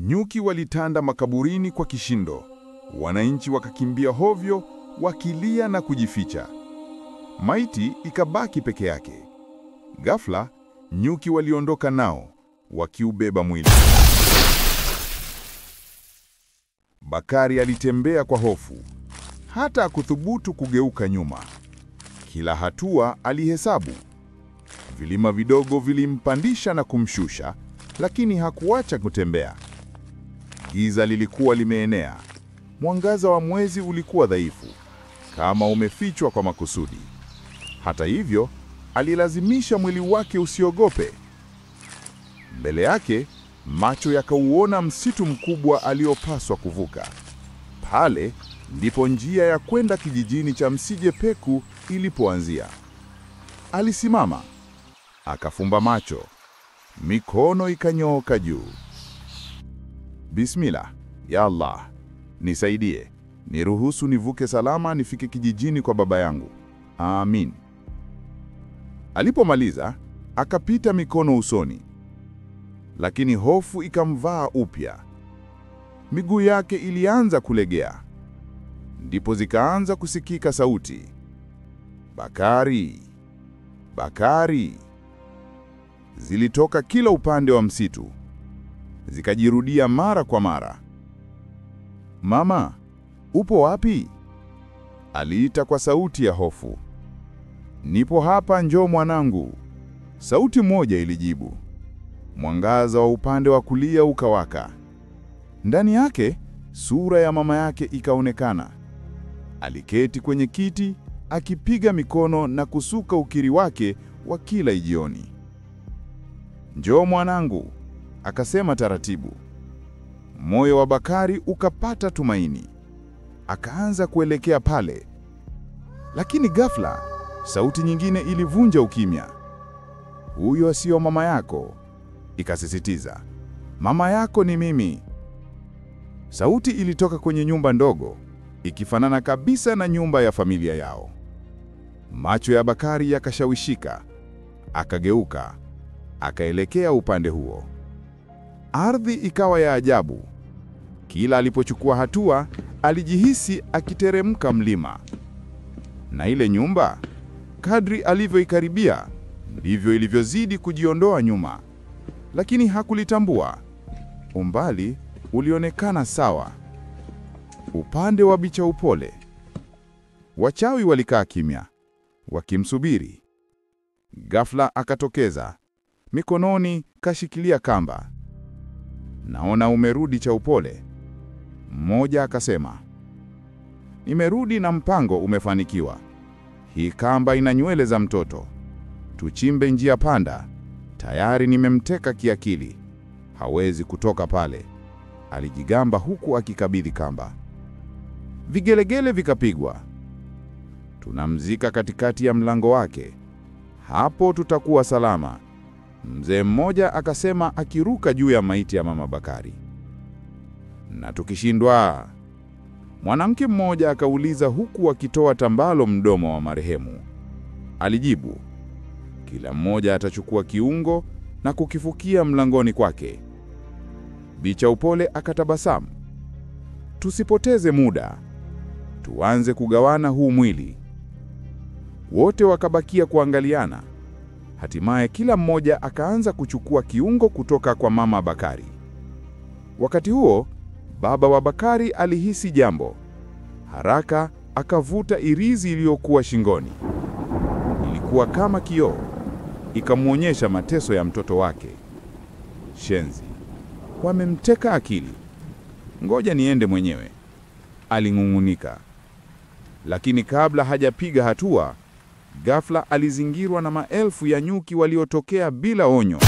Nyuki walitanda makaburini kwa kishindo. Wananchi wakakimbia hovyo, wakilia na kujificha. Maiti ikabaki peke yake. Ghafla, nyuki waliondoka nao, wakiubeba mwili. Bakari alitembea kwa hofu, hata hakuthubutu kugeuka nyuma. Kila hatua alihesabu. Vilima vidogo vilimpandisha na kumshusha, lakini hakuacha kutembea. Giza lilikuwa limeenea. Mwangaza wa mwezi ulikuwa dhaifu, kama umefichwa kwa makusudi. Hata hivyo, alilazimisha mwili wake usiogope. Mbele yake, macho yakauona msitu mkubwa aliopaswa kuvuka. Pale ndipo njia ya kwenda kijijini cha Msije Peku ilipoanzia. Alisimama, akafumba macho, mikono ikanyooka juu. Bismillah, ya Allah, nisaidie, niruhusu nivuke salama nifike kijijini kwa baba yangu. Amin. Alipomaliza, akapita mikono usoni. Lakini hofu ikamvaa upya. Miguu yake ilianza kulegea. Ndipo zikaanza kusikika sauti. Bakari, Bakari. Zilitoka kila upande wa msitu. Zikajirudia mara kwa mara. Mama, upo wapi? Aliita kwa sauti ya hofu. Nipo hapa, njoo mwanangu. Sauti moja ilijibu. Mwangaza wa upande wa kulia ukawaka. Ndani yake, sura ya mama yake ikaonekana. Aliketi kwenye kiti, akipiga mikono na kusuka ukiri wake wa kila jioni. Njoo mwanangu, akasema taratibu. Moyo wa Bakari ukapata tumaini. Akaanza kuelekea pale. Lakini ghafla, sauti nyingine ilivunja ukimya. Huyo sio mama yako, ikasisitiza. Mama yako ni mimi. Sauti ilitoka kwenye nyumba ndogo, ikifanana kabisa na nyumba ya familia yao. Macho ya Bakari yakashawishika. Akageuka, akaelekea upande huo. Ardhi ikawa ya ajabu. Kila alipochukua hatua, alijihisi akiteremka mlima. Na ile nyumba, kadri alivyoikaribia, ndivyo ilivyozidi kujiondoa nyuma. Lakini hakulitambua. Umbali ulionekana sawa. Upande wa Bicha Upole, wachawi walikaa kimya, wakimsubiri. Ghafla akatokeza. Mikononi kashikilia kamba. Naona umerudi Cha Upole. Mmoja akasema. Nimerudi na mpango umefanikiwa. Hii kamba ina nywele za mtoto. Tuchimbe njia panda. Tayari nimemteka kiakili. Hawezi kutoka pale. Alijigamba huku akikabidhi kamba. Vigelegele vikapigwa. Tunamzika katikati ya mlango wake. Hapo tutakuwa salama. Mzee mmoja akasema akiruka juu ya maiti ya mama Bakari. Na tukishindwa? Mwanamke mmoja akauliza huku akitoa tambalo mdomo wa marehemu. Alijibu, kila mmoja atachukua kiungo na kukifukia mlangoni kwake. Bicha Upole akatabasamu. Tusipoteze muda. Tuanze kugawana huu mwili. Wote wakabakia kuangaliana. Hatimaye kila mmoja akaanza kuchukua kiungo kutoka kwa mama Bakari. Wakati huo, baba wa Bakari alihisi jambo. Haraka akavuta irizi iliyokuwa shingoni. Ilikuwa kama kioo. Ikamwonyesha mateso ya mtoto wake. Shenzi, wamemteka akili. Ngoja niende mwenyewe, aling'ung'unika. Lakini kabla hajapiga hatua, ghafla alizingirwa na maelfu ya nyuki waliotokea bila onyo.